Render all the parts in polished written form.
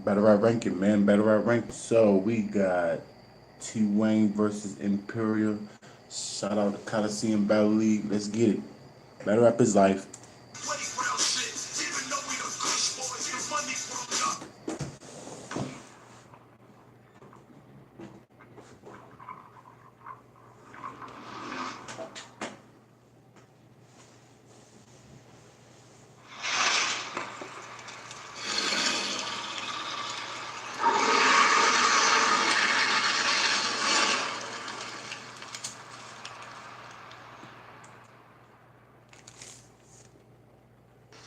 Battle rap ranking, man. Battle rap ranking. So we got Twayne versus Imperial. Shout out to Coliseum Battle League. Let's get it. Battle rap is life.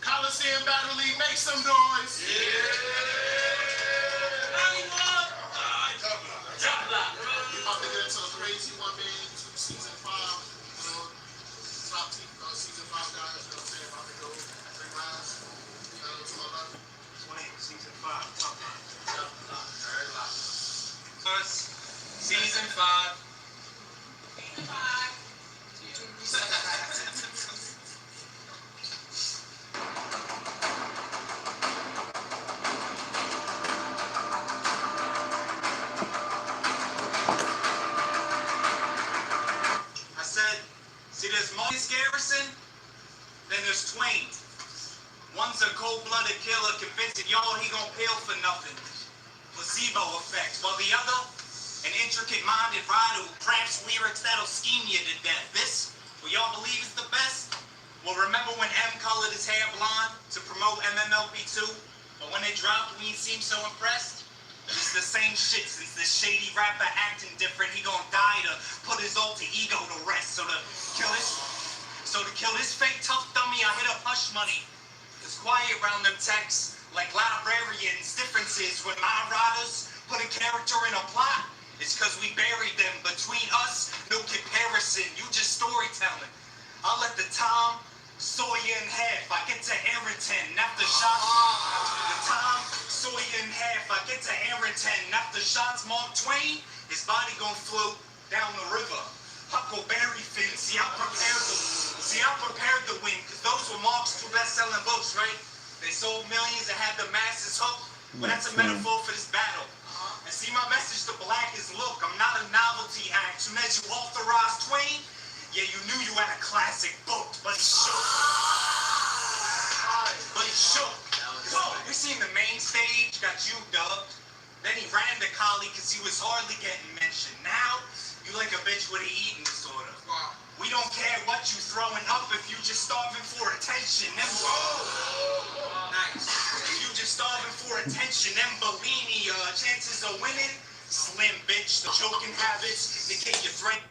Coliseum Battle League, make some noise. Yeah. We're about to get into a crazy one, man. Season 5, top team, season 5 guys, you know what I'm saying? About to go 3 rounds. To my left. 20, season 5, top line. Very loud. Season 5. Season 5. See, there's Marcus Garrison, then there's Twayne. One's a cold-blooded killer convincing y'all he gonna pale for nothing. Placebo effect. While the other, an intricate-minded rider who crafts lyrics that'll scheme you to death. This, what y'all believe is the best? Well, remember when M colored his hair blonde to promote MMLP2? But when it dropped, we ain't seem so impressed? It's the same shit since this shady rapper acting different. He gon' die to put his alter ego to rest. So to kill this fake tough dummy, I hit up hush money. It's quiet around them texts, like librarians. Differences when my riders put a character in a plot. It's cause we buried them. Between us, no comparison. You just storytelling. I'll let the Tom soy you in half. I get to Arrington after shots. The Tom soy you in half. I get to Arrington after shots. Mark Twain, his body gon' float down the river. Huckleberry Finn. See, I prepared the win, cause those were Mark's 2 best-selling books, right? They sold millions and had the masses hooked. But that's a metaphor for this battle. And see, my message to black is, look, I'm not a novelty act. Soon as you authorized Twain, yeah, you knew you had a classic book, but he shook. We seen the main stage, got you dubbed. Then he ran to Collie because he was hardly getting mentioned. Now, you like a bitch with an eating disorder. We don't care what you throwing up if you just starving for attention. Nice. If you just starving for attention, them Bellini, chances of winning, slim bitch. The choking habits, negate your threat.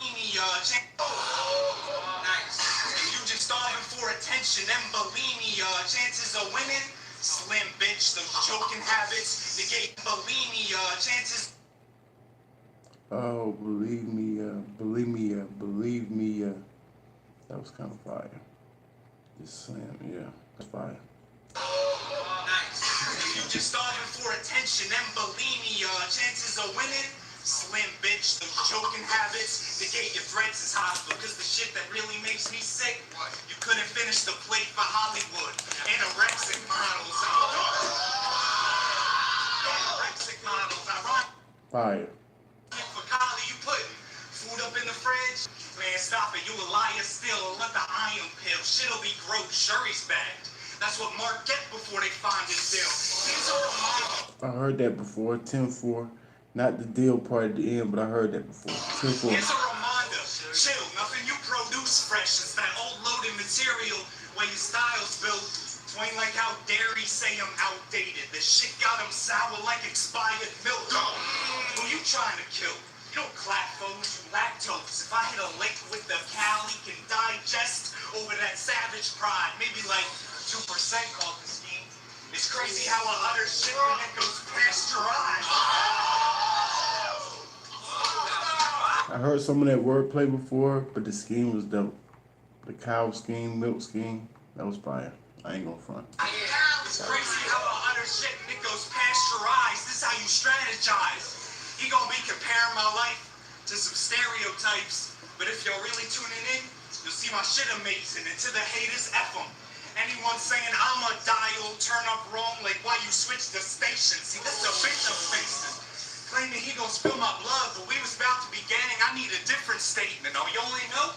Nice. If you just starving for attention, them Bellini, chances of winning, slim bitch. The choking habits, negate Bellini, chances. Oh, believe me, that was kind of fire. Just saying, yeah, that's fire. Nice. If you just starving for attention, them Bellini, chances of winning, slim bitch. The choking habits, negate your threats is hostile. Cause the shit that really makes me sick, you couldn't finish the plate for Hollywood. Anorexic models. Anorexic models, Fire. For Collie, you putting food up in the fridge? Man, stop it, you a liar still. Let the iron pill, shit'll be gross, sure he's bagged. That's what Mark get before they find his deal. I heard that before, 10-4. Not the deal part at the end, but I heard that before. 10-4. Here's a reminder, chill, nothing you produce fresh. It's that old loaded material where your style's built. Twayne like how dare he say I'm outdated. The shit got him sour like expired milk. Who you trying to kill? You don't clap foes, you lactose. If I hit a lick with the cow, he can digest over that savage pride. Maybe like 2% called the scheme. It's crazy how I utter shit when it goes past your eyes. I heard some of that wordplay before, but the scheme was dope. The cow scheme, milk scheme, that was fire. I ain't gonna front. It's crazy how I utter shit and it goes past your eyes. This is how you strategize. He gonna be comparing my life to some stereotypes. But if you're really tuning in, you'll see my shit amazing. And to the haters, F them. Anyone one saying I'm a dial, turn up wrong, like why you switch the station. See, this is a bitch I'm facing. Claiming he gonna spill my blood, but we was about to be gaining. I need a different statement. Oh, you only know?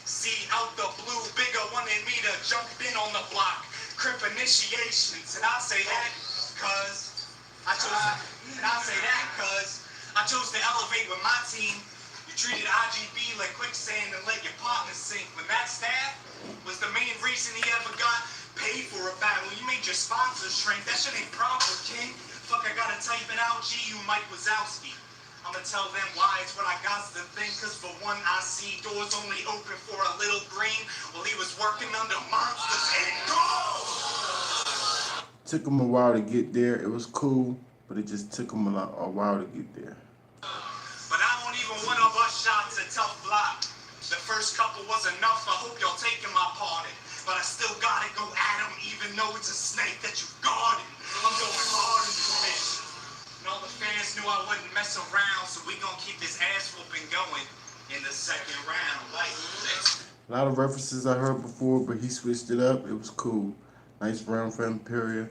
See, out the blue, bigger wanted me to jump in on the block. Crip initiations, and I say that cause I chose to elevate with my team. You treated IGB like quicksand and let your partner sink. When that staff was the main reason he ever got paid for a battle. You made your sponsors shrink. That shit ain't proper, king. Fuck, I gotta type it out. G, you Mike Wazowski. I'ma tell them why it's what I got to think. Cause for one, I see doors only open for a little green while he was working under monsters and gold. Took him a while to get there. It was cool, but it just took him a while to get there. But I don't even want to bust shots at tough block. The first couple was enough. I hope y'all taking my pardon. But I still gotta go at him, even though it's a snake that you guarded. I'm going hard in this bitch. And all the fans knew I wouldn't mess around, so we gonna keep this ass whooping going in the second round. Like this. A lot of references I heard before, but he switched it up. It was cool. Nice round for Imperial.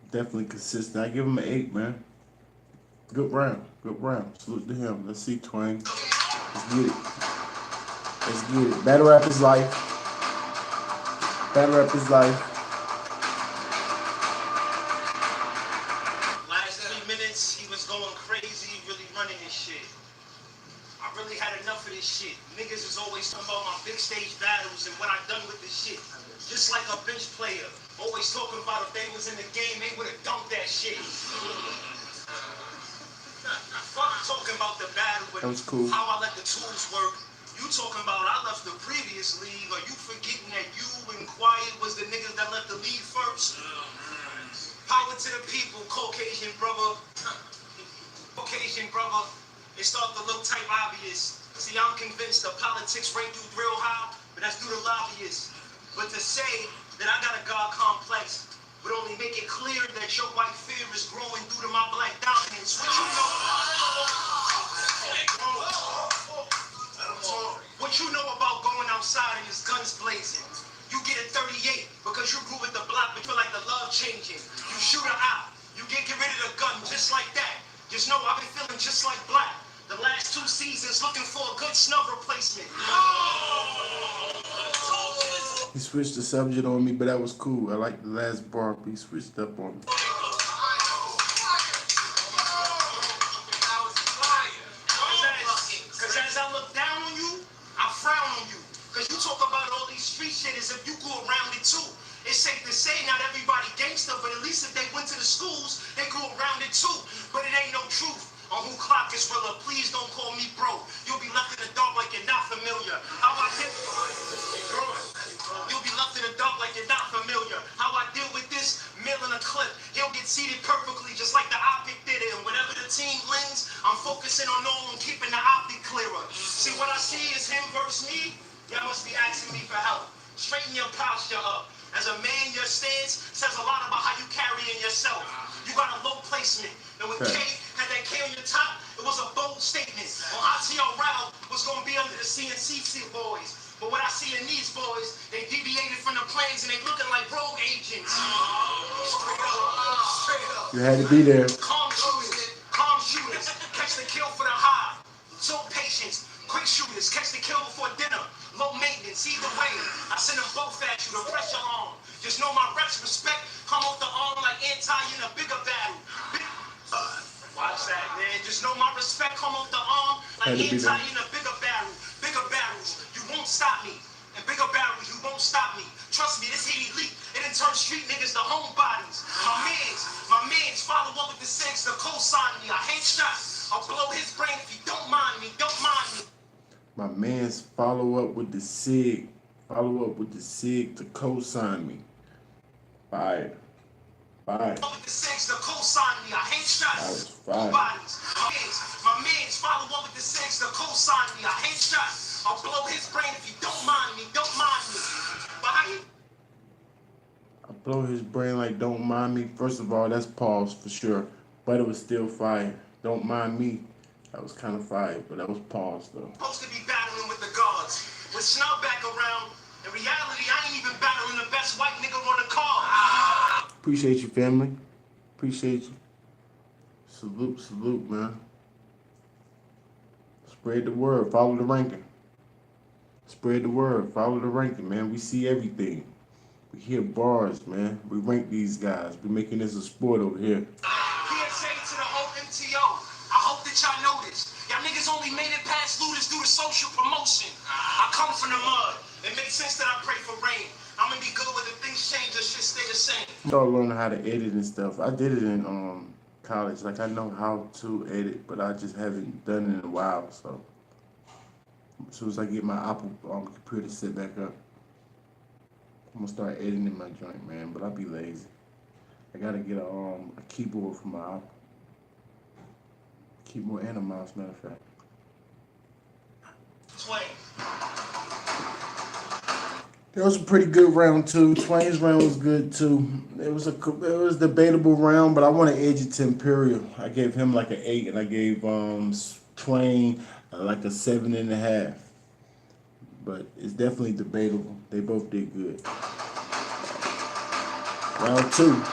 Definitely consistent. I give him an 8, man. Good round. Good round. Salute to him. Let's see, Twayne. Let's get it. Let's get it. Battle rap is life. Battle rap is life. Last 3 minutes, he was going crazy, really running his shit. I really had enough of this shit. Niggas is always talking about my big stage battles and what I done with this shit. Just like a bench player, always talking about if they was in the game, they would have dunked that shit. Fuck talking about the battle and That was cool. how I let the tools work. You talking about I left the previous league. Are you forgetting that you and Quiet was the niggas that left the league first? Power to the people, Caucasian brother. Caucasian brother. It start to look type obvious. See, I'm convinced the politics rank through real high, but that's due to lobbyists. But to say that I got a God complex would only make it clear that your white fear is growing due to my black dominance. What you know about going outside and his guns blazing? You get a 38 because you grew with the block, but you feel like the love changing. You shoot her out. You get rid of the gun just like that. Just know I've been feeling just like black. The last 2 seasons looking for a good snub replacement. He switched the subject on me, but that was cool. I like the last bar, but he switched up on me. Because as I look down on you, I frown on you. Because you talk about all these street shit as if you grew around it too. It's safe to say not everybody gangster, but at least if they went to the schools, they grew around it too. But it ain't no truth on who clock is realer. Please don't call me bro. You'll be left in the dark like you're not familiar. How I hit You'll be left in the dark like you're not familiar. How I deal with this, mill in a clip. He'll get seated perfectly just like the optic did it. And whenever the team wins, I'm focusing on all and keeping the optic clearer. See, what I see is him versus me. Y'all must be asking me for help. Straighten your posture up. As a man, your stance says a lot about how you carrying yourself. You got a low placement. And when K had that K on your top, it was a bold statement. On ITO Ralph was going to be under the CNCC boys. But what I see in these boys, they deviated from the plans and they looking like rogue agents. Straight up. You had to be there. Calm shooters, catch the kill for the high. So patience, quick shooters, catch the kill before dinner. Low maintenance, either way. I send them both at you, the pressure on. Just know my reps respect come off the arm like anti in a bigger battle. Watch that, man. Just know my respect come off the arm like anti in a bigger battle. Bigger battles, you won't stop me. And bigger battles, you won't stop me. Trust me, this hit elite. It done turned street niggas to homebodies. My mans follow up with the six to co-sign me. I hate shots. I'll blow his brain if you don't mind me. Don't mind me. My man's follow up with the SIG. Follow up with the SIG to co-sign me. Fire. Fire. With the six to co-sign me. I hate shots. That was fire. Bodies. My mans follow up with the six to co-sign me. I hate shots. I'll blow his brain if you don't mind me. Don't mind me. But how you? I blow his brain like don't mind me. First of all, that's pause for sure. But it was still fire. Don't mind me. That was kind of fire, but that was pause though. Supposed to be battling with the guards. With Snub back around, in reality, I ain't even battling the best white nigga on the card. Appreciate you, family. Appreciate you. Salute, salute, man. Spread the word. Follow the ranking. Spread the word. Follow the ranking, man. We see everything. We hear bars, man. We rank these guys. We making this a sport over here. PSA to the whole MTO. I hope that y'all know this. Y'all niggas only made it past Ludus due to social promotion. I come from the mud. It makes sense that I pray for rain. I'm gonna be good with it. Things change, the shit stay the same. I started learning how to edit and stuff. I did it in college. Like, I know how to edit, but I just haven't done it in a while. So as soon as I get my Apple computer set back up, I'm gonna start editing my joint, man. But I'll be lazy. I gotta get a keyboard for my Apple. Keyboard and a mouse, matter of fact. Twayne. That was a pretty good round too. Twayne's round was good too. It was a debatable round, but I want to edge it to Imperial. I gave him like an 8, and I gave Twayne like a 7.5. But it's definitely debatable. They both did good. Round 2.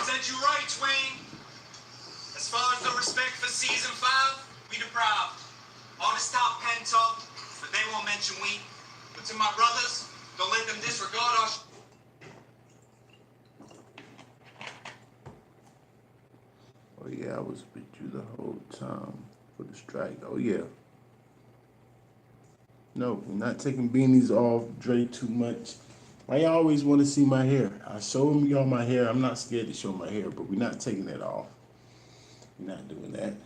Said you right, Twayne. As far as the respect for season 5, we deprived. All this top pen talk, but they won't mention we. But to my brothers, don't let them disregard our Oh yeah, I was with you the whole time for the strike. Oh yeah. No, we're not taking beanies off, Dre, too much. Why y'all always want to see my hair? I show them y'all my hair. I'm not scared to show my hair, but we're not taking that off. We're not doing that.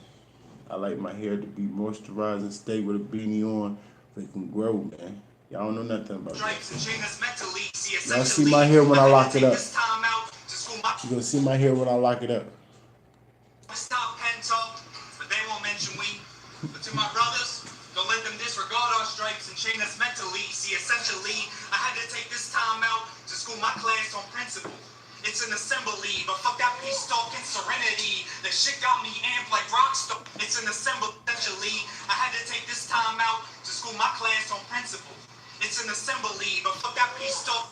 I like my hair to be moisturized and stay with a beanie on so it can grow, man. Y'all don't know nothing about that. Y'all see my hair when I lock it up. You're gonna see my hair when I lock it up. Stop pen talk, but they won't mention we. But to my brothers, don't let them disregard our stripes and chain us mentally. See, essentially, I had to take this time out to school my class on principle. It's an assembly, but fuck that peace talking serenity. The shit got me amped like rockstar. It's an assembly, essentially. I had to take this time out to school my class on principle. It's an assembly, but fuck that peace talk.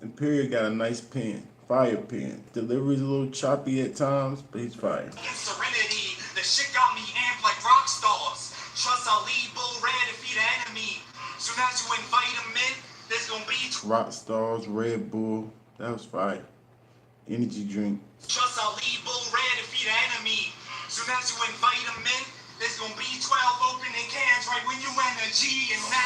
Imperial got a nice pen, fire pen. Delivery's a little choppy at times, but he's fire. Serenity, the shit got me amped like rock stars. Trust I'll lead bull red if he the enemy. Soon as you invite him in, there's gonna be Rock Stars, Red Bull, that was fire. Energy drink. Trust I'll lead bull red if he the enemy. Soon as you invite him in, there's gonna be 12 opening cans right when you energy. And now,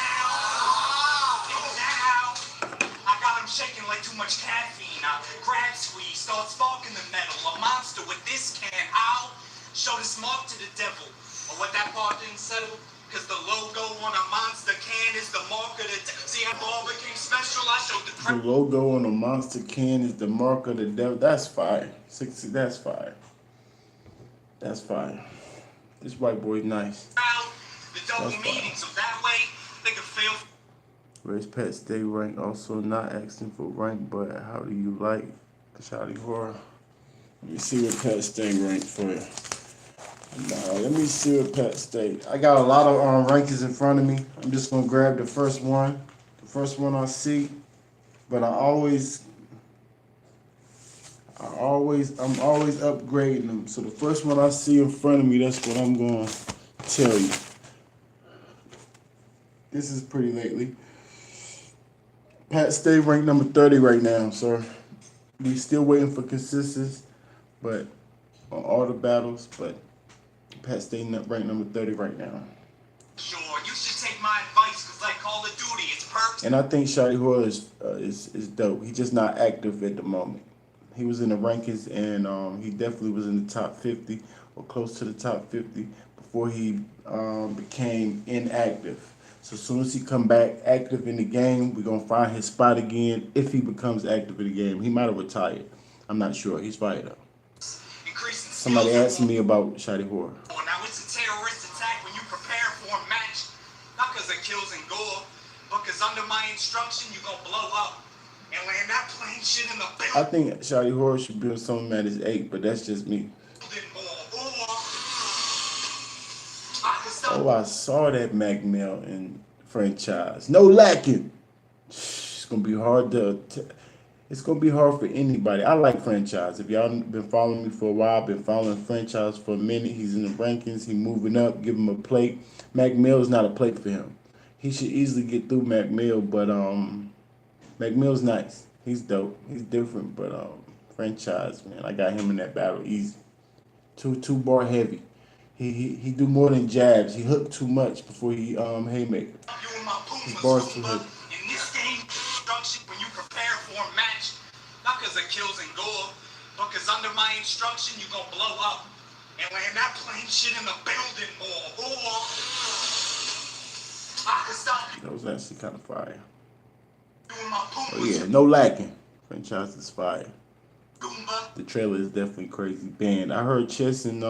I got him shaking like too much caffeine. I grab squeeze, start sparking the metal. A monster with this can. I'll show this mark to the devil. Or what that part didn't settle. Cause the logo on a monster can is the mark of the devil. See how ball became special? I showed The logo on a monster can is the mark of the devil. That's fire. 60, that's fire. That's fire. This white boy's nice. the double meaning, so that way they can feel. Where's Pet Stay rank? Also not asking for rank, but how do you like Shotty Horror? Let me see what Pet Stay rank for you. Nah, let me see what Pet Stay. I got a lot of rankings in front of me. I'm just gonna grab the first one I see. But I'm always upgrading them. So the first one I see in front of me, that's what I'm gonna tell you. This is pretty lately. Pat Stay ranked number 30 right now, sir. We still waiting for consistency, but on all the battles, but Pat Stay ranked number 30 right now. Sure, you should take my advice, cause like Call of Duty, it's perks. And I think Shotty Horror is dope. He's just not active at the moment. He was in the rankings, and he definitely was in the top 50 or close to the top 50 before he became inactive. So as soon as he come back active in the game, we're gonna find his spot again. If he becomes active in the game, he might have retired. I'm not sure. He's fired up. Somebody asked me about Shotty Horror. Now it's a terrorist attack when you prepare for a match, not because of kills and gore, but because under my instruction you gonna blow up and land that plane shit in the building. I think Shotty Horror should build something at his 8, but that's just me. Oh, I saw that Mac Mel in franchise. No lacking. It's gonna be hard it's gonna be hard for anybody. I like franchise. If y'all been following me for a while, been following franchise for a minute. He's in the rankings. He moving up. Give him a plate. Mac Mill's not a plate for him. He should easily get through Mac Mill, but Mac Mill's nice. He's dope. He's different, but franchise, man. I got him in that battle easy. Two bar heavy. He do more than jabs. He hooked too much before he haymaker. His bars too heavy. In this game, instruction when you prepare for a match, not because of kills and gore, but because under my instruction you gonna blow up and land that plain shit in the building, or I can stop you. That was actually kind of fire. Doing my Oh yeah, no lacking. Franchise is fire. The trailer is definitely crazy. Band. I heard Chess and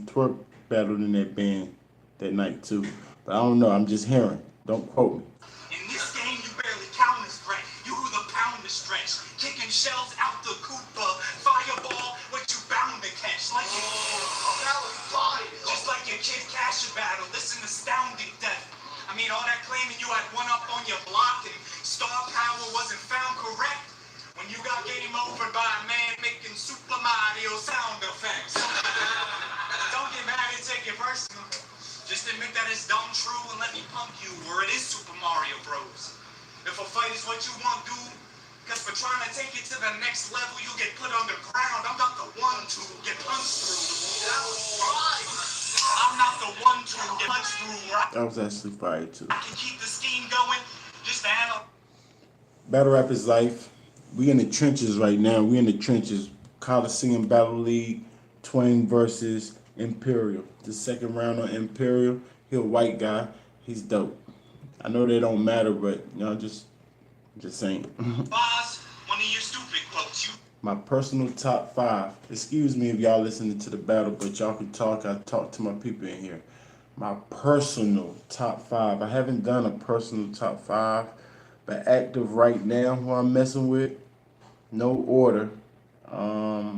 Twerk battled in that band that night too. But I don't know. I'm just hearing. Don't quote me. In this game, you barely count as threat. You who the pound to stretch. Kicking shells out the Cooper. Fireball, what you bound to catch. Like that was fire. Just like your Kid Casher battle. This an astounding death. I mean, all that claiming you had one up on your block and star power wasn't found correct. When you got game over by a man making Super Mario sound effects. Don't get mad and take it personal. Just admit that it's dumb true and let me pump you where it is Super Mario Bros. If a fight is what you want, dude, because for trying to take it to the next level, you get put underground. I'm not the one to get punched through. That was fire. I'm not the one to get punched through. That was actually fire too. I can keep the scheme going just to handle. Battle Rap is life. We in the trenches right now. We in the trenches. Coliseum Battle League, Twayne versus Imperial. The second round on Imperial. He a white guy. He's dope. I know they don't matter, but you know, just saying. Boss, one of your stupid quotes. My personal top 5. Excuse me if y'all listening to the battle, but y'all can talk. I talk to my people in here. My personal top 5. I haven't done a personal top 5. But active right now, who I'm messing with, no order. I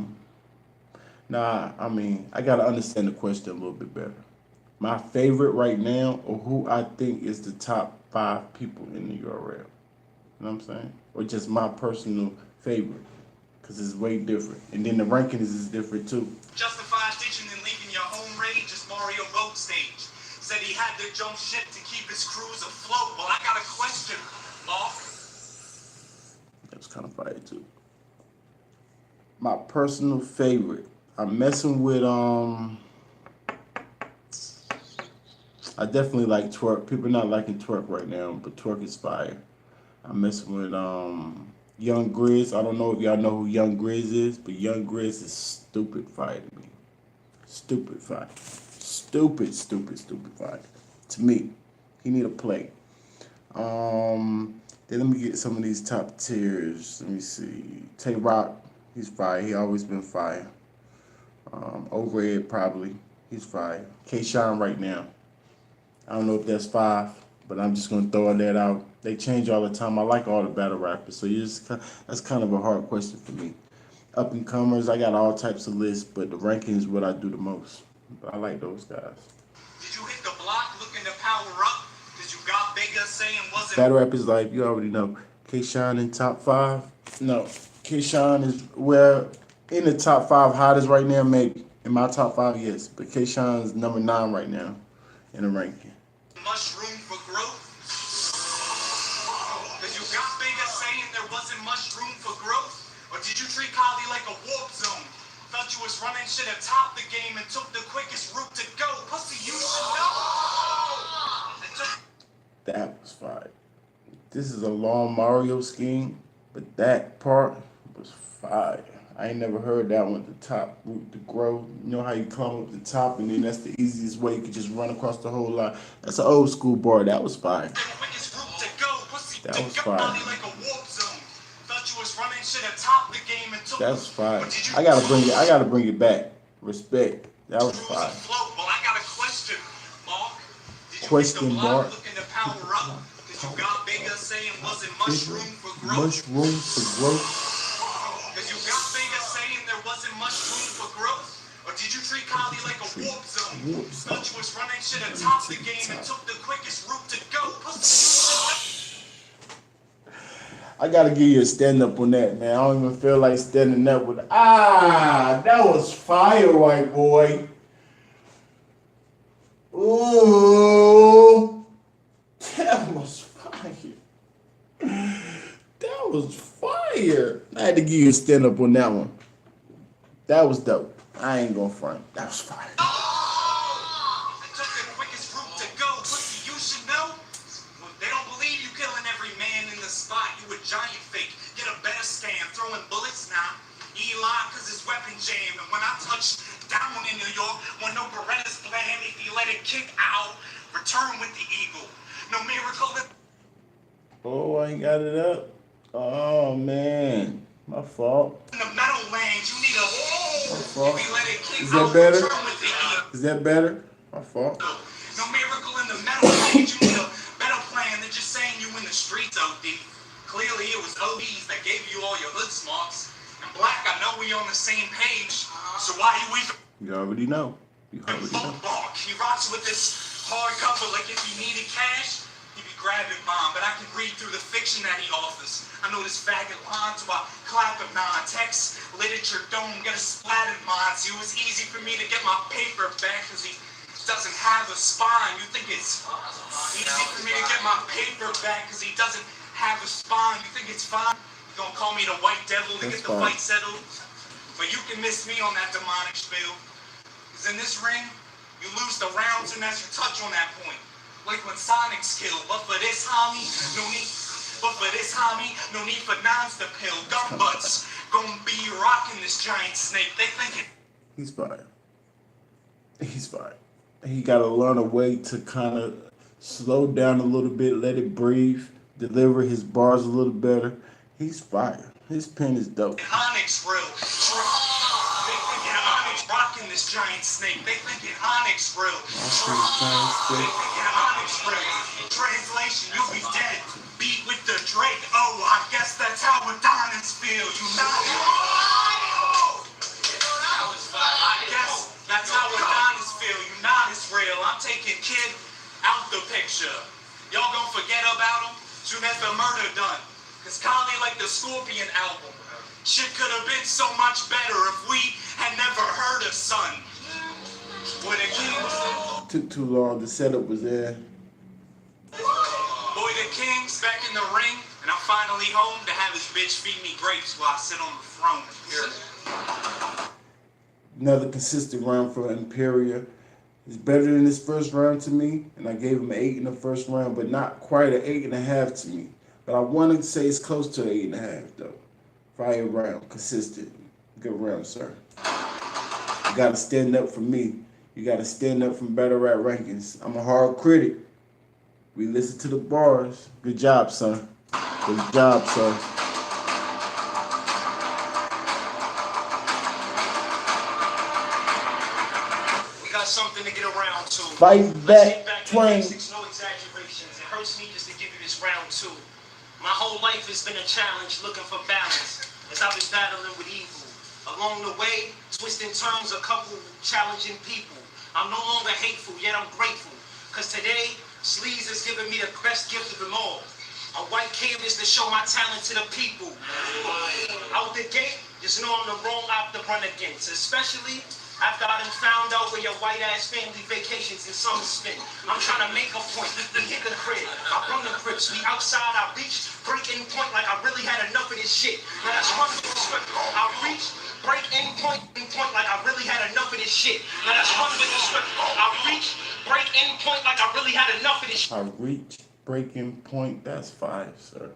mean, I gotta understand the question a little bit better. My favorite right now, or who I think is the top 5 people in the URL. You know what I'm saying? Or just my personal favorite, because it's way different. And then the rankings is different too. Justified ditching and leaving your home range as Mario boat stage. Said he had to jump ship to keep his crews afloat. Well, I got a question. That was kind of fire too. My personal favorite. I'm messing with I definitely like Twerk. People not liking Twerk right now, but Twerk is fire. I'm messing with Young Grizz. I don't know if y'all know who Young Grizz is, but Young Grizz is stupid fire to me. Stupid fire. Stupid fire. To me. He need a play. Then let me get some of these top tiers. Let me see. Tay Rock, he's fire. He always been fire. Overhead probably. He's fire. K-Shine right now. I don't know if that's 5, but I'm just gonna throw that out. They change all the time. I like all the battle rappers, so that's kind of a hard question for me. Up and comers, I got all types of lists, but the ranking is what I do the most. But I like those guys. Did you hit the block looking to power up? Because you got bigger saying wasn't. Battle rap is life. You already know. K-Shine in top 5? No. K-Shine is where in the top 5 hottest right now, maybe. In my top 5, yes. But K-Shine is number 9 right now in the ranking. Much room for growth? Because you got bigger saying there wasn't much room for growth? Or did you treat Kali like a warp zone? Thought you was running shit atop the game and took the quickest route to go. Pussy, you should know. That was fire. This is a long Mario scheme, but that part was fire. I ain't never heard that one, the top route to grow. You know how you climb up the top and then that's the easiest way. You can just run across the whole lot. That's an old school bar. That was fire. That was fire. That's fire. I gotta bring it back. Respect. That was fire. Well, I got a question, Mark. Question mark. Looking to power up because you got bigger saying wasn't much room for growth. Much room for growth. Because you got bigger saying there wasn't much room for growth. Or did you treat Kali like a warp zone? Thought you was running should have topped the game and took the quickest route to go. I gotta give you a stand up on that, man. I don't even feel like standing up with. That was fire, white boy. Ooh, that was fire. That was fire. I had to give you a stand up on that one. That was dope. I ain't gonna front. That was fire. I took the quickest route to go. Pussy, you should know. They don't believe you killing every man in the spot. You a giant fake. Get a better scam. Throwing bullets now. Eli, cause his weapon jammed. And when I touch down in New York, when no Beretta's plan, if you let it kick out, return with the eagle. No miracle. Oh, I ain't got it up. Oh man, my fault. In the Meadowlands, you need a if you let it kick Is that out, better? return with the eagle. Is that better? My fault. No miracle in the Meadowlands, you need a better plan than just saying you in the streets, OD. Clearly it was ODs that gave you all your hood smarts. And Black, I know we on the same page, so why you even You already know. You already know. bark? He rocks with this hardcover like if he needed cash, he'd be grabbing mine, but I can read through the fiction that he offers. I know this faggot line to my clap of nine. Text, literature dome, get a splattered mind. See, it was easy for me to get my paper back because he doesn't have a spine. You think it's easy for me to get my paper back because he doesn't have a spine. You think it's fine? You gonna call me the white devil to get the fight settled? But you can miss me on that demonic spiel. Because in this ring, you lose the rounds unless you touch on that point. Like when Sonic's killed. But for this, homie, no need. But for this, homie, no need for nines to pill. Gun butts gonna be rocking this giant snake. They think it. He's fine. He's fine. He gotta learn a way to kind of slow down a little bit, let it breathe, deliver his bars a little better. He's fire. His pen is dope. Onyx real. They thinking Onyx rocking this giant snake. They thinking Onyx real. They thinking Onyx real. Translation, you'll be dead. Beat with the Drake. Oh, I guess that's how Adonis feel. You not. I guess that's how Adonis feel. You not is real. I'm taking Kid out the picture. Y'all gonna forget about him soon as the murder done. Cause Kanye like the Scorpion album. Shit could have been so much better if we had never heard a son. Boy, the Kings. Took too long. The setup was there. Boy, the King's back in the ring, and I'm finally home to have his bitch feed me grapes while I sit on the throne. Another consistent round for Imperial. It's better than his first round to me, and I gave him an 8 in the first round, but not quite an 8.5 to me. But I want to say it's close to an 8.5 though. Fire round, consistent, good round, sir. You gotta stand up for me. You gotta stand up from better rap rankings. I'm a hard critic. We listen to the bars. Good job, son. Good job, sir. Something to get around to. Fight back, Twayne. No exaggerations. It hurts me just to give you this round two. My whole life has been a challenge looking for balance as I've been battling with evil. Along the way, twisting turns, a couple challenging people. I'm no longer hateful, yet I'm grateful. Cause today, Sleaze has given me the best gift of them all. A white canvas to show my talent to the people. Out the gate, just know I'm the wrong op to run against, especially after I done found out where your white-ass family vacations in summer spent. I'm trying to make a point. We hit the crib. I run the grips. We outside. I reach, break in point like I really had enough of this shit. Now that's one with respect. I reach, break in point like I really had enough of this shit. Now that's one with respect. I reach, break in point like I really had enough of this shit. I reach breaking point. That's 5, sir.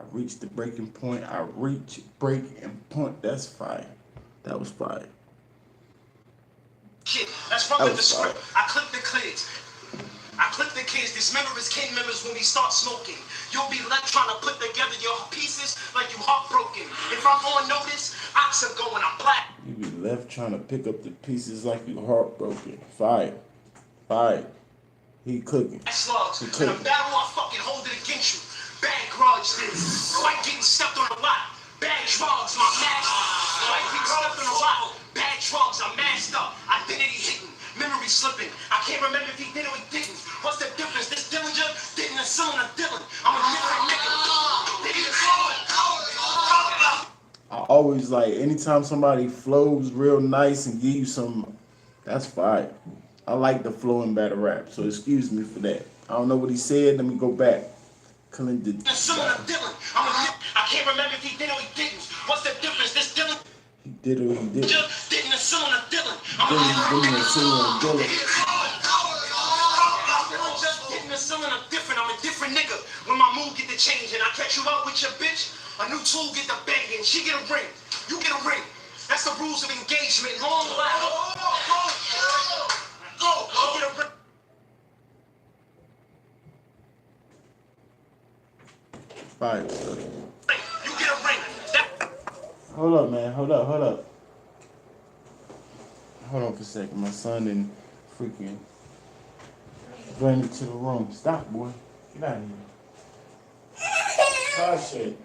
I reached the breaking point. I reach breaking point. That's 5. That was 5. Shit, let's run with the script. I clip the kids. I clip the kids. Dismember his kin members when we start smoking. You'll be left trying to put together your pieces like you heartbroken. If I'm on notice, ox are going, I'm black. You be left trying to pick up the pieces like you heartbroken. 5. 5. He cooking. Slugs. In a battle, I fucking hold it against you. Bad grudge this. Like getting stepped on a lot. Bad drugs, my master. Like getting stepped on a lot. Bad drugs, I'm masked up. Identity hidden. Memory slipping. I can't remember I'm a different nigga. I always like anytime somebody flows real nice and give you some, that's fire. I like the flowing battle rap, so excuse me for that. I don't know what he said. Let me go back. Clint did. I can't remember if he did or he didn't. What's the difference? This Dylan. He did or he didn't. Didn't assume a Dylan. Didn't assume a Dylan. Just didn't assume a different. I'm a different nigga. When my mood get to changing, I catch you out with your bitch. A new tool get the banging. She get a ring. You get a ring. That's the rules of engagement. Long ladder. Go. Get a ring. Fire. You get a ring. Hold up, man. Hold up. Hold on for a second. My son didn't freaking bring me to the room. Stop, boy. Get out of here. Oh, shit.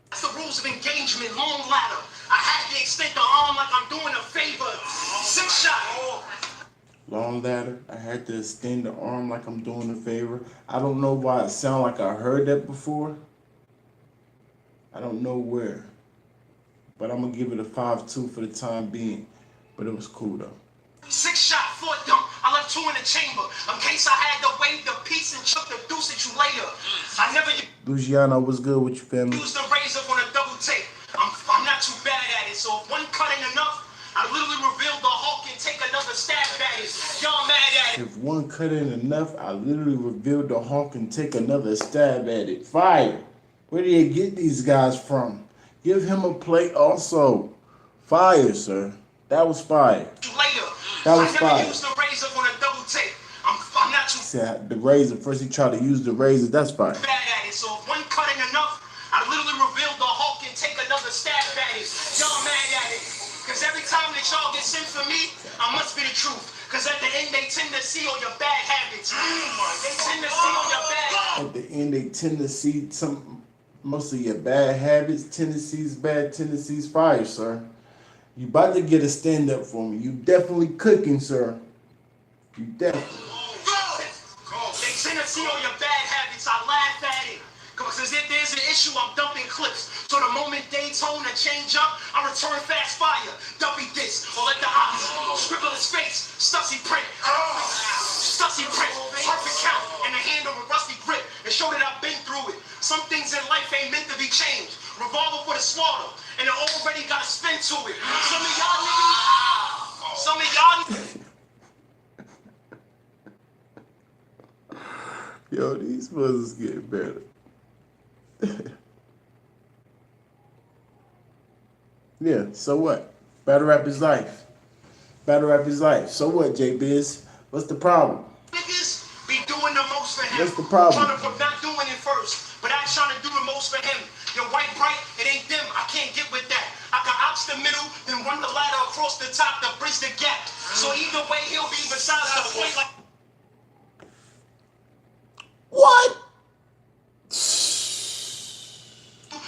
That's the rules of engagement. Long ladder. I had to extend the arm like I'm doing a favor. 6 shot. Long ladder. I had to extend the arm like I'm doing a favor. I don't know why it sounds like I heard that before. I don't know where. But I'm going to give it a 5-2 for the time being. But it was cool, though. 6 shot, 4 dunk. I left 2 in the chamber. In case I had to wave the piece and chuck the deuce at you later. I never Luciano, what's good with you, family? used the razor on a double tape. I'm not too bad at it. So if one cut ain't enough, I literally revealed the Hulk and take another stab at it. Y'all mad at it. If one cut ain't enough, I literally revealed the Hulk and take another stab at it. Fire. Where do you get these guys from? Give him a plate also. Fire, sir. That was fire. Later. That was I never fire. used the razor on a double tape. I'm not too Said the razor. First he tried to use the razor. That's fire. bad at it. So if one cut ain't enough, I literally revealed the Hulk and take another stab at it. Y'all mad at it. Because every time that y'all get sent for me, I must be the truth. Because at the end, they tend to see all your bad habits. They tend to see all your bad At the end, they tend to see most of your bad habits, tendencies, bad tendencies. Fire, sir. You about to get a stand up for me. You definitely cooking, sir. You definitely. They tend to see all your bad habits. I laugh at it. Because if there's an issue, I'm dumping clips. So the moment they tone to change up, I return fast fire. Dumpy this, or let the ops scribble his face. Stussy print. Perfect count. And a handle with rusty grip. And show that I've been through it. Some things in life ain't meant to be changed. Revolver for the slaughter. And it already got a spin to it. Some of y'all Yo, these brothers getting better. Yeah, so what? Battle rap is life. Battle rap is life. So what, J-Biz? What's the problem? niggas be doing the most for him. What's the problem? Trying to not doing it first, but I trying to do the most for him. Your white bright, it ain't them. I can't get with that. I can ox the middle, then run the ladder across the top to bridge the gap. So either way, he'll be besides the point like. What?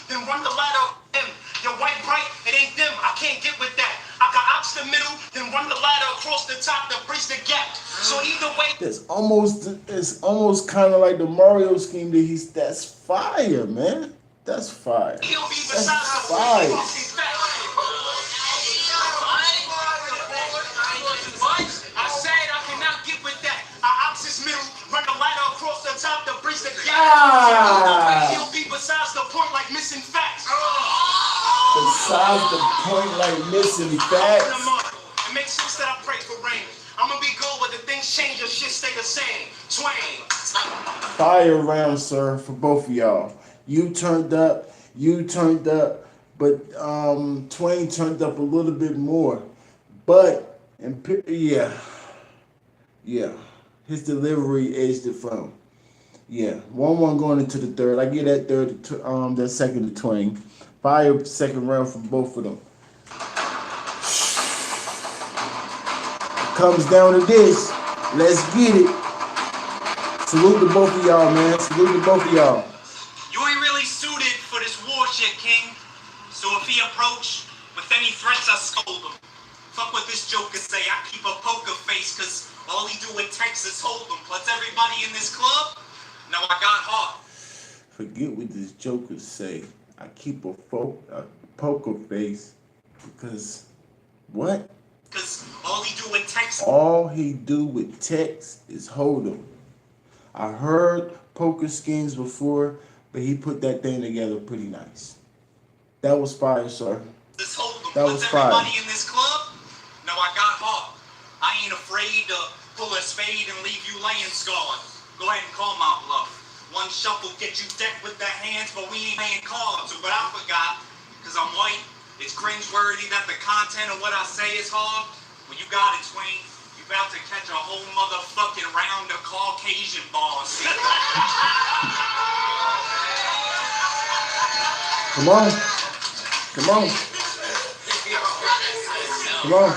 Then run the ladder him. Your white bright, it ain't them. I can't get with that. I can ox the middle, then run the ladder across the top to bridge the gap. So either way. It's almost kind of like the Mario scheme that's fire, man. That's fire. He'll be That's besides the fire. point. I said I cannot get with that. I ox his middle, run the ladder across the top to bridge the gap. He'll be besides the point like missing facts. Besides the point, like missing facts. It makes sense that I pray for rain. I'm gonna be good, but the things change or shit stay the same. Twayne. Fire round, sir, for both of y'all. You turned up, but Twayne turned up a little bit more. But yeah, his delivery edged it from. Yeah, 1-1 going into the third. I give that that second to Twayne. Fire second round for both of them. Comes down to this. Let's get it. Salute to both of y'all, man. Salute to both of y'all. You ain't really suited for this war. bullshit, King. So if he approach with any threats, I scold him. Fuck what this joker say, I keep a poker face, cause all he do with Texas Hold'em. Plus everybody in this club, now I got heart. Forget what this joker say. I keep a poker face because what? Cause all he do with Texas. All he do with text is hold 'em. I heard poker schemes before, but he put that thing together pretty nice. That was fire, sir. That was fire. Everybody in this club, now I got heart. I ain't afraid to pull a spade and leave you laying scarred. Go ahead and call my bluff. One shuffle get you decked with the hands, but we ain't playing cards. But I forgot, cause I'm white. It's cringeworthy that the content of what I say is hard. Well, you got it, Twayne. You about to catch a whole motherfucking round of Caucasian bars. Come on. Come on. Come on.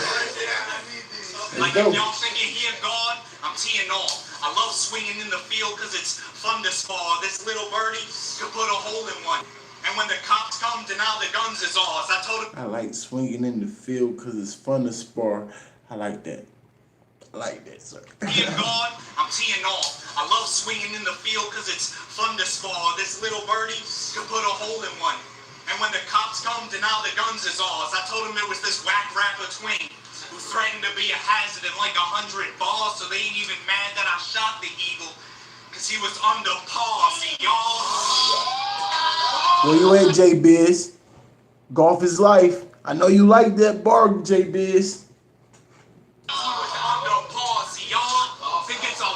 Like if y'all thinking here, God, I'm teeing off. I love swinging in the field because it's fun to spar. This little birdie could put a hole in one. And when the cops come to now the guns is ours. I told him. I like swinging in the field because it's fun to spar. I like that. I like that, sir. Here, God, I'm teeing off. I love swinging in the field because it's fun to spar. This little birdie could put a hole in one. And when the cops come to now the guns is ours. I told him it was this whack rapper Twayne who threatened to be a hazard in like 100 bars, so they ain't even mad that I shot the eagle, cause he was under par. See, y'all. Where you at, J-Biz? Golf is life. I know you like that bar, J-Biz. Under par. See, y'all think it's a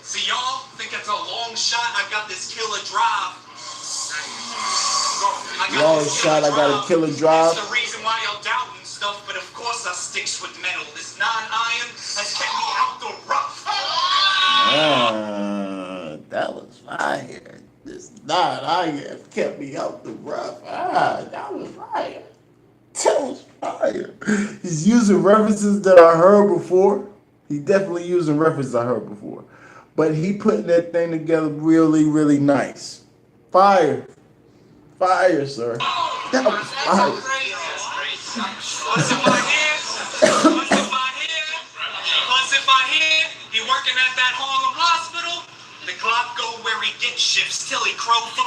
See, y'all think it's a long shot. I got this killer drive. Long shot. I got a killer drive. That's the reason why y'all doubting stuff, but of course I sticks with metal. This 9-iron has kept me out the rough. That was fire. This 9-iron kept me out the rough. That was fire. That was fire. He's using references that I heard before. He definitely using references I heard before. But he putting that thing together really, really nice. Fire. Fire, sir. That was fire. Plus if I hear he working at that Harlem hospital, the clock go where he gets shifts till he crow for.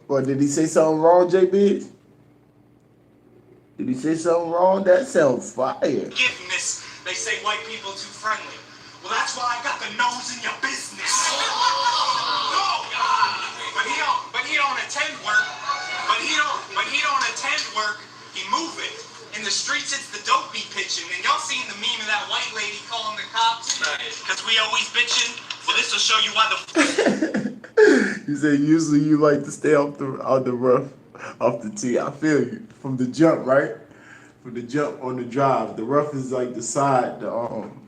What, did he say something wrong, JB? Did he say something wrong? That sounds fire. Forgiveness. They say white people too friendly. Well, that's why I got the nose in your business. Oh God! But he don't attend work. But he don't attend work. He move it. In the streets, it's the dope be pitching. And y'all seen the meme of that white lady calling the cops? Because we always bitching. Well, this will show you why the... You said usually you like to stay off the rough, off the tee. I feel you. From the jump, right? From the jump on the drive. The rough is like the side,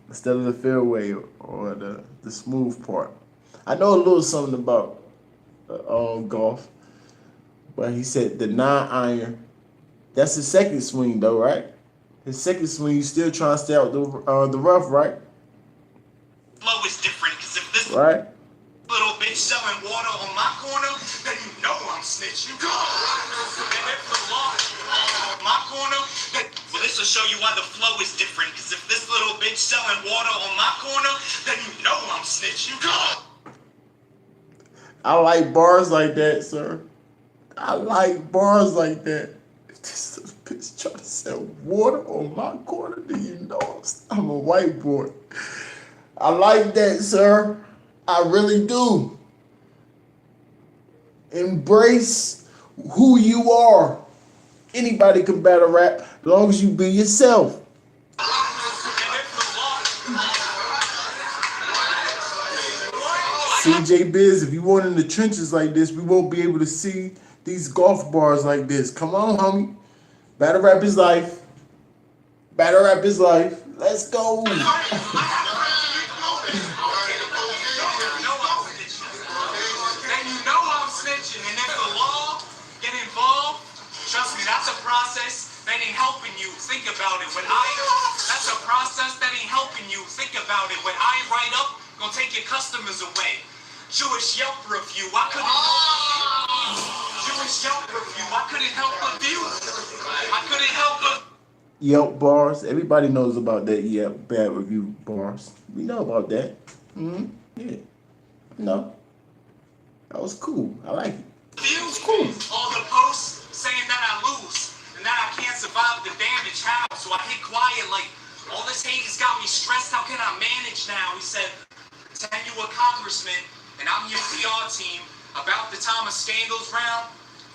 instead of the fairway or the smooth part. I know a little something about golf. But he said the 9-iron, that's his second swing though, right? His second swing, you still trying to stay out the rough, right? Flow is different, because if this right? Little bitch selling water on my corner, then you know I'm snitching. And if the law on my corner, then, well, this will show you why the flow is different, because if this little bitch selling water on my corner, then you know I'm snitching. I like bars like that, sir. I like bars like that. If this little bitch trying to sell water on my corner, then you know I'm a white boy. I like that, sir. I really do. Embrace who you are. Anybody can battle rap as long as you be yourself. CJ Biz, if you weren't in the trenches like this, we won't be able to see these golf bars like this. Come on, homie. Battle rap is life. Battle rap is life. Let's go. Then you know I'm snitching, and if the law get involved, trust me, that's a process that ain't helping you. Think about it. That's a process that ain't helping you. Think about it. When I write up, gonna take your customers away. Jewish Yelp review. I couldn't. it's Yelp review. I couldn't help but view. I couldn't help but. Yelp bars. Everybody knows about that Yelp bad review bars. We know about that. Yeah. No. That was cool. I like it. Views, cool. All the posts saying that I lose and that I can't survive the damage. How? So I hit quiet like, all this hate has got me stressed. How can I manage now? He said, pretend you a congressman and I'm your PR team. About the time a scandal's round.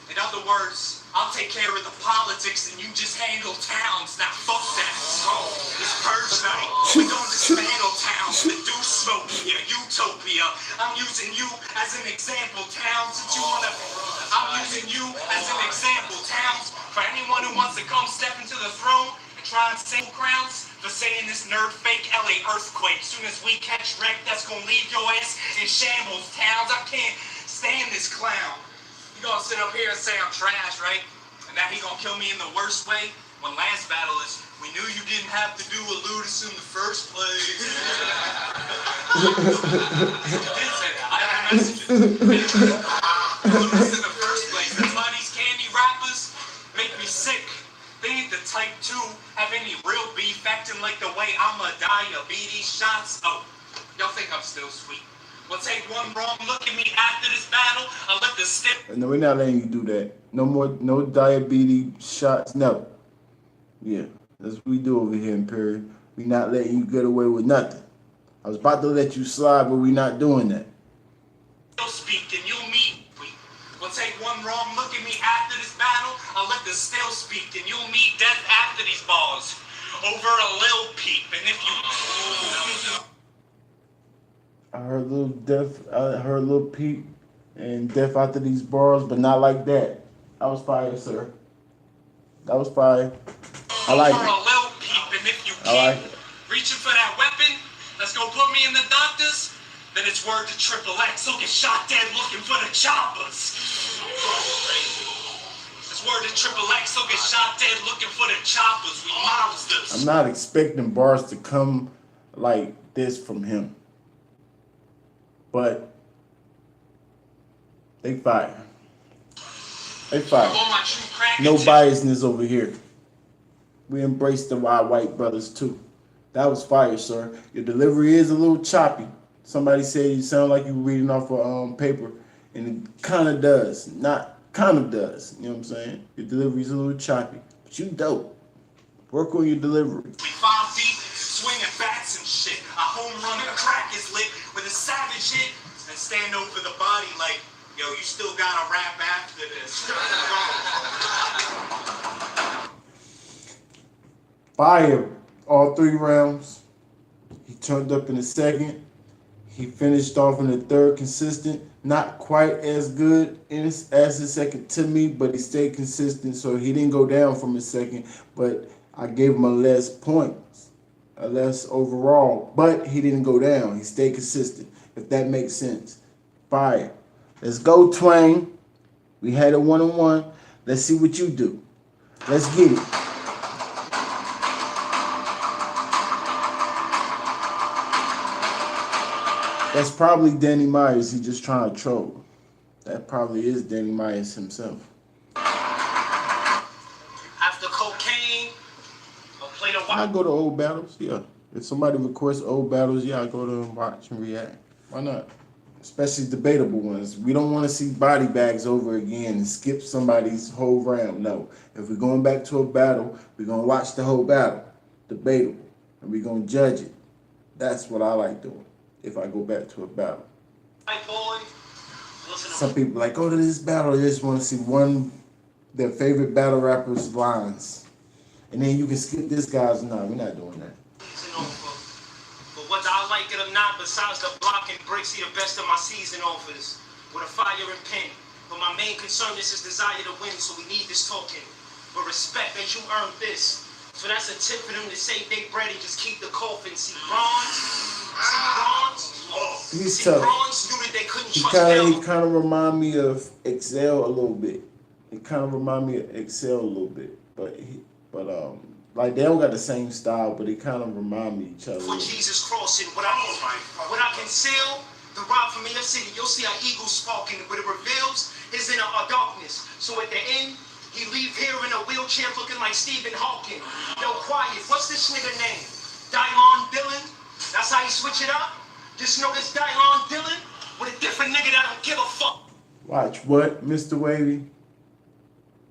In other words, I'll take care of the politics and you just handle towns. Now fuck that. Oh, it's purge night. We gon' dismantle towns. The deuce smoke here, utopia. I'm using you as an example, towns. I'm using you as an example, towns. For anyone who wants to come step into the throne and try and save crowns. For saying this nerd fake LA earthquake. Soon as we catch wreck, that's gonna leave your ass in shambles, towns. I can't stand this clown. He gonna sit up here and say I'm trash, right? And that he gonna kill me in the worst way? When last battle is, we knew you didn't have to do a Ludus in the first place. He did say that. I have messages. Ludus in the first place. That's why these candy rappers make me sick. They ain't the type 2, have any real beef, acting like the way I'ma die of these shots. Oh, y'all think I'm still sweet. We'll take one wrong look at me after this battle. I'll let the stiff. No, we're not letting you do that. No more, no diabetes shots, no. Yeah, that's what we do over here, Imperial. We not letting you get away with nothing. I was about to let you slide, but we not doing that. Still speak and you'll meet. We'll take one wrong look at me after this battle. I'll let the still speak and you'll meet death after these balls. Over a lil peep, and if you. I heard little peep and death after these bars, but not like that. That was fire, sir. That was fire. I like it. A little peep, and if you I like keep it. reaching for that weapon, let's go put me in the doctors. Then it's word to Triple X, he'll get shot dead looking for the choppers. It's word to Triple X, he'll get shot dead looking for the choppers. We monsters. I'm not expecting bars to come like this from him. But they fire. They fire. No biasness over here. We embrace the wild white brothers too. That was fire, sir. Your delivery is a little choppy. Somebody said you sound like you were reading off a paper, and it kind of does. Not kind of does. You know what I'm saying? Your delivery's a little choppy, but you dope. Work on your delivery. We 5 deep, swinging bats and shit. A home run, a crack is lit with a savage hit, and stand over the body like, yo, you still gotta rap after this. Fire all 3 rounds. He turned up in the second. He finished off in the third consistent. Not quite as good as his second to me, but he stayed consistent, so he didn't go down from his second. But I gave him a less points, a less overall, but he didn't go down. He stayed consistent, if that makes sense. Fire. Let's go, Twayne. We had a 1-on-1. Let's see what you do. Let's get it. That's probably Danny Myers. He's just trying to troll. That probably is Danny Myers himself. After cocaine, I'll play the I go to old battles, yeah. If somebody requests old battles, yeah, I go to and watch and react. Why not? Especially debatable ones. We don't want to see body bags over again and skip somebody's whole round. No. If we're going back to a battle, we're going to watch the whole battle. Debatable. And we're going to judge it. That's what I like doing if I go back to a battle. Some people like, go to this battle, they just want to see their favorite battle rapper's lines. And then you can skip this guy's. No, we're not doing that. But whether I like it or not, besides the block and bricks, he the best of my season offers. With a fire and pen. But my main concern is his desire to win, so we need this talking. But respect that you earned this. So that's a tip for them to save their bread and just keep the coffin. See bronze? See bronze? He's See tough. bronze knew that they couldn't He trust kind of remind me of Excel a little bit. It kind of remind me of Excel a little bit, but like they don't got the same style, but they kind of remind me each other. For Jesus crossing, what I conceal, the rock from your city, you'll see our eagles sparking, but it reveals is in a darkness. So at the end, he leave here in a wheelchair looking like Stephen Hawking. Yo, quiet. What's this nigga name? Dylon Dillon? That's how you switch it up? Just know this Dylon Dillon with a different nigga that don't give a fuck. Watch what, Mr. Wavy?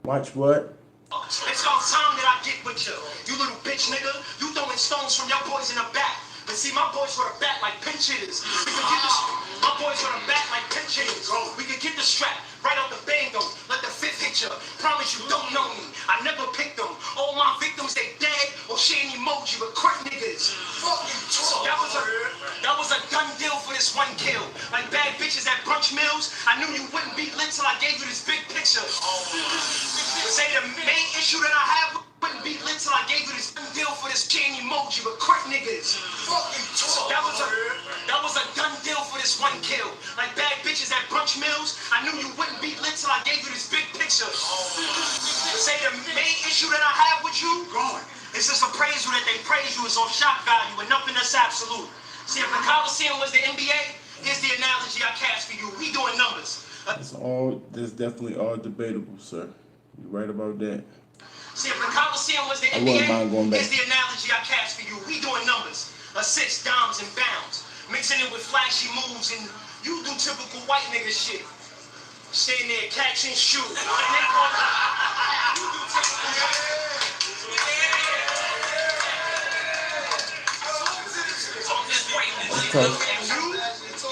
Watch what? It's about time that I get with you. You little bitch nigga. You throwing stones from your boys in the back. But see, my boys with a bat like pinch hitters. My boys with a bat like pinch hitters. We can get the strap right out the bango. Let the fifth hit you. Promise you don't know me. I never picked them. All my victims, they dead or sharing emoji with quick niggas. That was a done deal for this one kill. Like bad bitches at brunch meals. I knew you wouldn't be lit till I gave you this big picture. Say the main issue that I have wouldn't be lit till I gave you this deal for this chain emoji with quick niggas. That was a done deal for this one kill. Like bad bitches at brunch meals. I knew you wouldn't be lit till I gave you this big picture. Say the main issue that I have with you is this appraisal that they praise you is on shock value and nothing that's absolute. See, if the Coliseum was the NBA, here's the analogy I cast for you. We doing numbers. That's definitely all debatable, sir. You're right about that. See, if the Coliseum was the NBA, here's the analogy I cast for you. We doing numbers. Assists, dimes, and bounds. Mixing it with flashy moves, and you do typical white nigga shit. Staying there, catching, shoot. And they call it, you do typical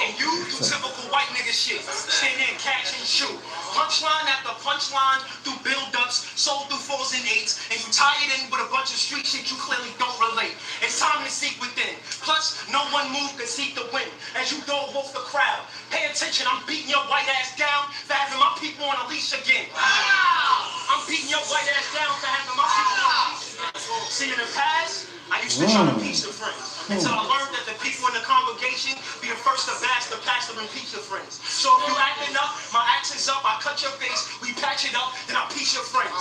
And you do typical white nigga shit. Stand there and catch and shoot. Punchline after punchline through build-ups, sold through 4s and 8s, and you tie it in with a bunch of street shit you clearly don't relate. It's time to seek within. Plus, no one move can seek the win. As you dog wolf the crowd. Pay attention, I'm beating your white ass down for having my people on a leash again. I'm beating your white ass down for having my people on a leash again. See, in the past, I used to try to impeach the friends. Until I learned that the people in the congregation be the first to bash the pastor and impeach your friends. So if you acting up, my accent's up, I cut your face, we patch it up, then I impeach your friends.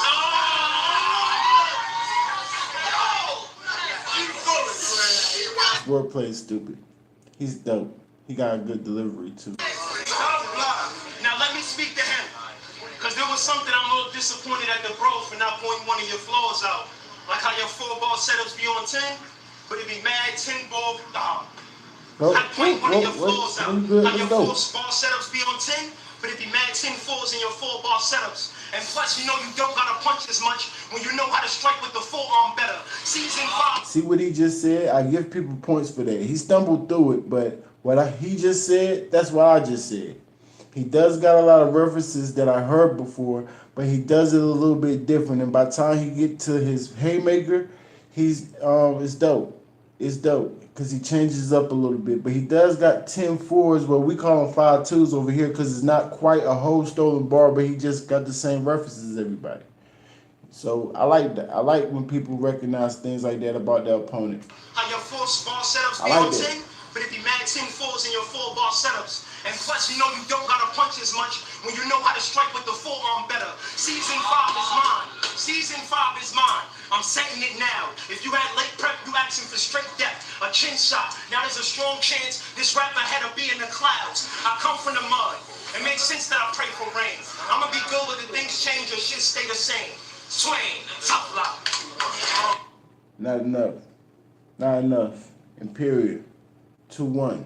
Wordplay is stupid. He's dope. He got a good delivery too. Now let me speak to him. Because there was something I'm a little disappointed at the bro for not pointing one of your flaws out. Like how your 4-ball setups be on 10, but it be mad 10-ball. I point one of your flaws out. How your 4-ball setups be on 10, but it be mad 10 fours in your 4-ball setups. And plus, you know you don't gotta punch as much when you know how to strike with the forearm better. Season 5. See what he just said? I give people points for that. He stumbled through it, but he just said, that's what I just said. He does got a lot of references that I heard before, but he does it a little bit different. And by the time he get to his haymaker, it's dope. It's dope because he changes up a little bit. But he does got 10 fours, what we call them 5-2s over here, because it's not quite a whole stolen bar, but he just got the same references as everybody. So I like that. I like when people recognize things like that about their opponent. How your 4-ball setups be on 10, but it be mad 10 fours in your 4-ball setups. And plus, you know you don't gotta punch as much when you know how to strike with the forearm better. Season 5 is mine. Season 5 is mine. I'm setting it now. If you had late prep, you asking for straight depth, a chin shot. Now there's a strong chance this rapper had to be in the clouds. I come from the mud. It makes sense that I pray for rain. I'ma be good whether things change or shit stay the same. Twayne, tough luck. Not enough. Not enough. Imperial. 2-1.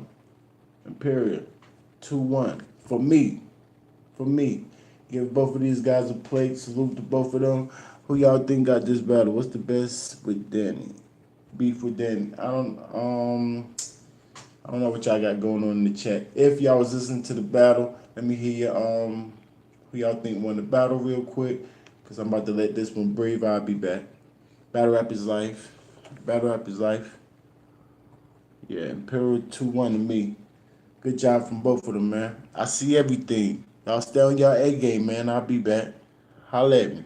Imperial. 2-1. For me. Give both of these guys a plate. Salute to both of them. Who y'all think got this battle? What's the best with Danny? Beef with Danny. I don't know what y'all got going on in the chat. If y'all was listening to the battle, let me hear who y'all think won the battle real quick. Because I'm about to let this one breathe. I'll be back. Battle rap is life. Battle rap is life. Yeah, Imperial 2-1 to me. Good job from both of them, man. I see everything. Y'all stay on y'all A game, man. I'll be back. Holla at me.